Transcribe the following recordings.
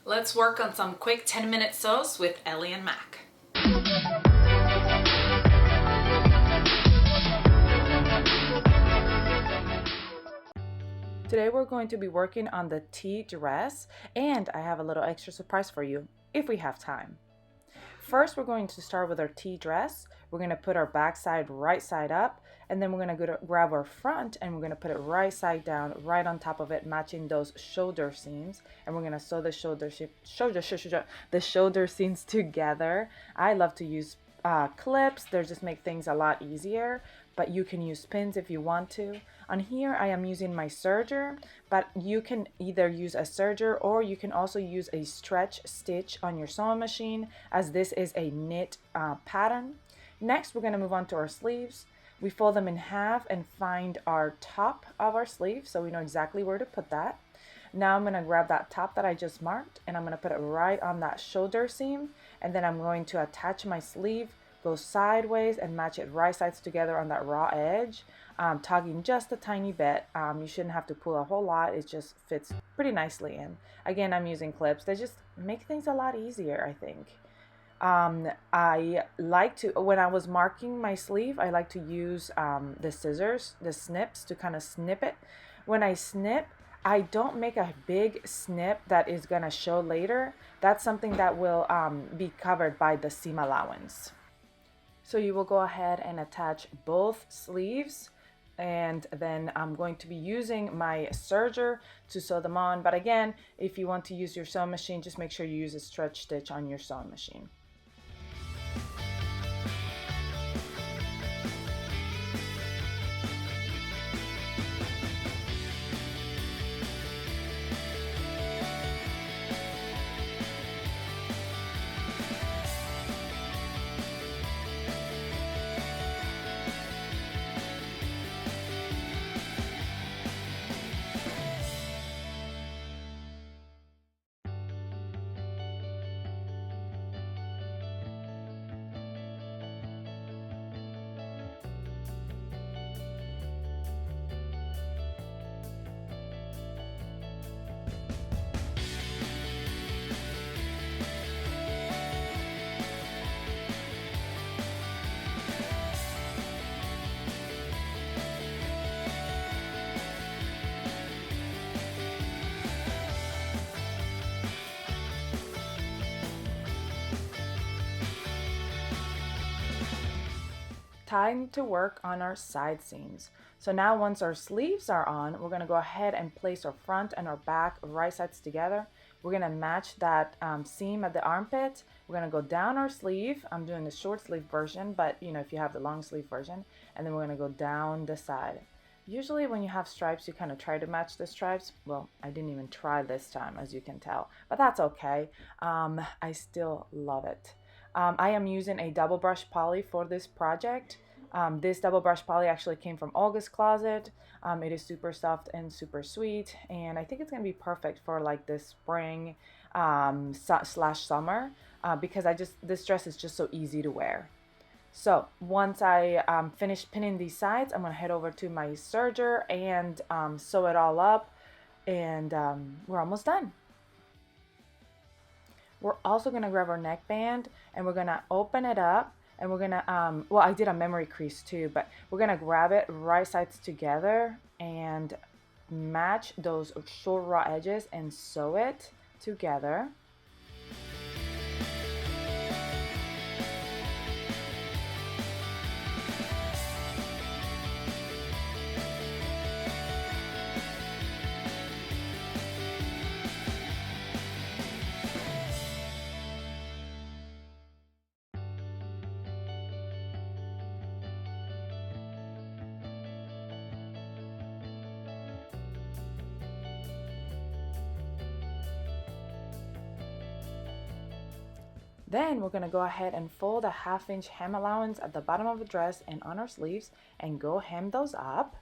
Let's work on some quick 10-minute sews with Ellie and Mac. Today we're going to be working on the tea dress, and I have a little extra surprise for you if we have time. First, we're going to start with our tea dress. We're going to put our back side right side up, and then we're going to grab our front and we're going to put it right side down, right on top of it, matching those shoulder seams. And we're going to sew the shoulder seams together. I love to use clips. They just make things a lot easier, but you can use pins if you want to. On here I am using my serger, but you can either use a serger or you can also use a stretch stitch on your sewing machine, as this is a knit pattern. Next, we're going to move on to our sleeves. We fold them in half and find our top of our sleeve so we know exactly where to put that. Now I'm going to grab that top that I just marked and I'm going to put it right on that shoulder seam, and then I'm going to attach my sleeve, go sideways and match it right sides together on that raw edge, tugging just a tiny bit. You shouldn't have to pull a whole lot, it just fits pretty nicely in. Again, I'm using clips. They just make things a lot easier, I think. I like to, when I was marking my sleeve, I like to use the scissors, the snips, to kind of snip it. When I snip, I don't make a big snip that is going to show later. That's something that will be covered by the seam allowance. So you will go ahead and attach both sleeves, and then I'm going to be using my serger to sew them on. But again, if you want to use your sewing machine, just make sure you use a stretch stitch on your sewing machine. Time to work on our side seams. So now once our sleeves are on, we're going to go ahead and place our front and our back right sides together. We're going to match that seam at the armpit. We're going to go down our sleeve. I'm doing the short sleeve version, but you know, if you have the long sleeve version, and then we're going to go down the side. Usually when you have stripes, you kind of try to match the stripes. Well, I didn't even try this time, as you can tell, but that's okay. I still love it. I am using a double brush poly for this project. This double brush poly actually came from Olga's Closet. It is super soft and super sweet, and I think it's going to be perfect for like this spring slash summer, because this dress is just so easy to wear. So once I finish pinning these sides, I'm going to head over to my serger and sew it all up, and we're almost done. We're also going to grab our neckband and we're going to open it up, and we're going to, well, I did a memory crease too, but we're going to grab it right sides together and match those short raw edges and sew it together. Then we're going to go ahead and fold a 1/2 inch hem allowance at the bottom of the dress and on our sleeves and go hem those up.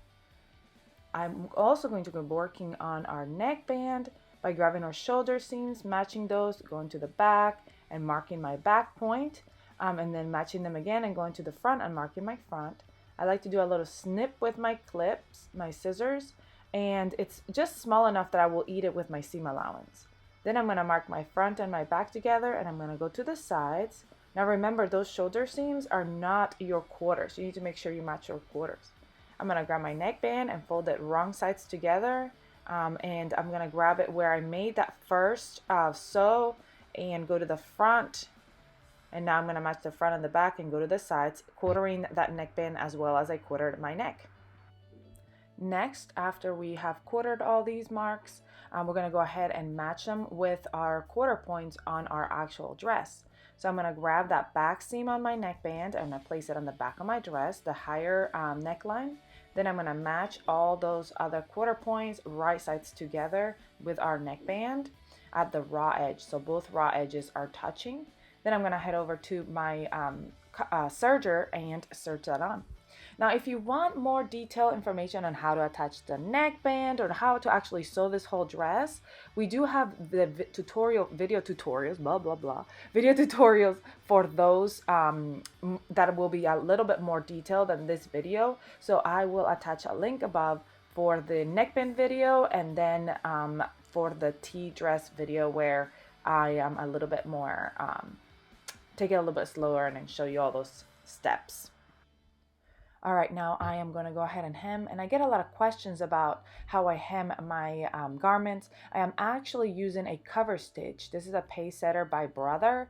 I'm also going to be working on our neckband by grabbing our shoulder seams, matching those, going to the back and marking my back point, and then matching them again and going to the front and marking my front. I like to do a little snip with my clips, my scissors, and it's just small enough that I will eat it with my seam allowance. Then I'm going to mark my front and my back together, and I'm going to go to the sides. Now remember, those shoulder seams are not your quarters. You need to make sure you match your quarters. I'm going to grab my neckband and fold it wrong sides together, and I'm going to grab it where I made that first sew and go to the front. And now I'm going to match the front and the back and go to the sides, quartering that neckband as well as I quartered my neck. Next, after we have quartered all these marks, we're going to go ahead and match them with our quarter points on our actual dress. So I'm going to grab that back seam on my neckband and I'm going to place it on the back of my dress, the higher neckline. Then I'm going to match all those other quarter points right sides together with our neckband at the raw edge. So both raw edges are touching. Then I'm going to head over to my serger and serge that on. Now, if you want more detailed information on how to attach the neckband or how to actually sew this whole dress, we do have the video tutorials, video tutorials for those that will be a little bit more detailed than this video. So I will attach a link above for the neckband video, and then for the tea dress video where I am a little bit more, take it a little bit slower and then show you all those steps. All right, now I am going to go ahead and hem, and I get a lot of questions about how I hem my garments. I am actually using a cover stitch. This is a Pace Setter by Brother.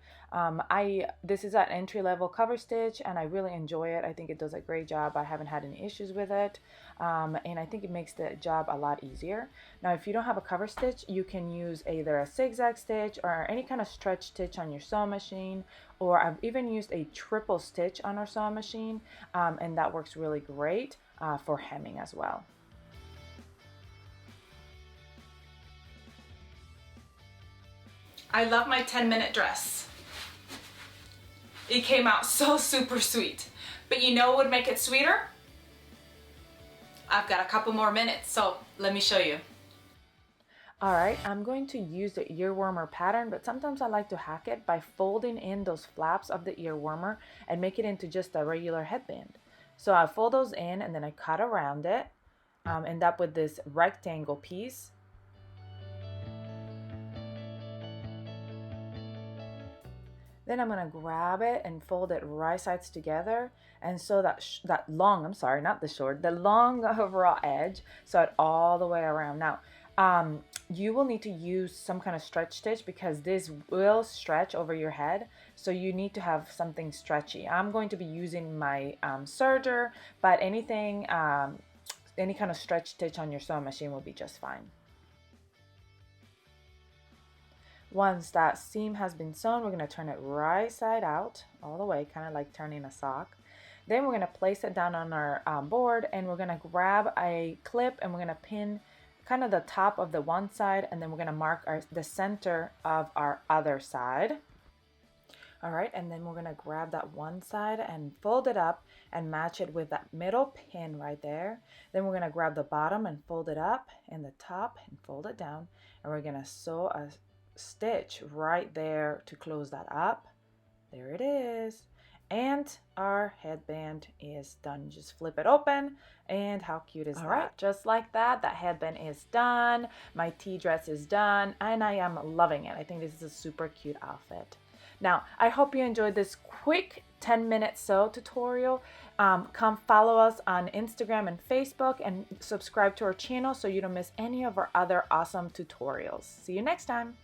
This is an entry-level cover stitch, and I really enjoy it. I think it does a great job. I haven't had any issues with it, and I think it makes the job a lot easier. Now, if you don't have a cover stitch, you can use either a zigzag stitch or any kind of stretch stitch on your sewing machine, or I've even used a triple stitch on our sewing machine, and that works really great for hemming as well. I love my 10-minute dress. It came out so super sweet. But you know what would make it sweeter? I've got a couple more minutes, so let me show you. Alright, I'm going to use the ear warmer pattern, but sometimes I like to hack it by folding in those flaps of the ear warmer and make it into just a regular headband. So I fold those in and then I cut around it, end up with this rectangle piece. Then I'm going to grab it and fold it right sides together and sew the long raw edge, sew it all the way around. Now, you will need to use some kind of stretch stitch because this will stretch over your head, so you need to have something stretchy. I'm going to be using my serger, but anything, any kind of stretch stitch on your sewing machine will be just fine. Once that seam has been sewn, we're going to turn it right side out all the way, kind of like turning a sock. Then we're going to place it down on our board, and we're going to grab a clip and we're going to pin kind of the top of the one side, and then we're going to mark the center of our other side. All right, and then we're going to grab that one side and fold it up and match it with that middle pin right there. Then we're going to grab the bottom and fold it up, and the top and fold it down, and we're going to sew a stitch right there to close that up. There it is. And our headband is done. Just flip it open, and how cute is that? All right, just like that, that headband is done. My tea dress is done, and I am loving it. I think this is a super cute outfit. Now, I hope you enjoyed this quick 10-minute sew tutorial. Come follow us on Instagram and Facebook, and subscribe to our channel so you don't miss any of our other awesome tutorials. See you next time.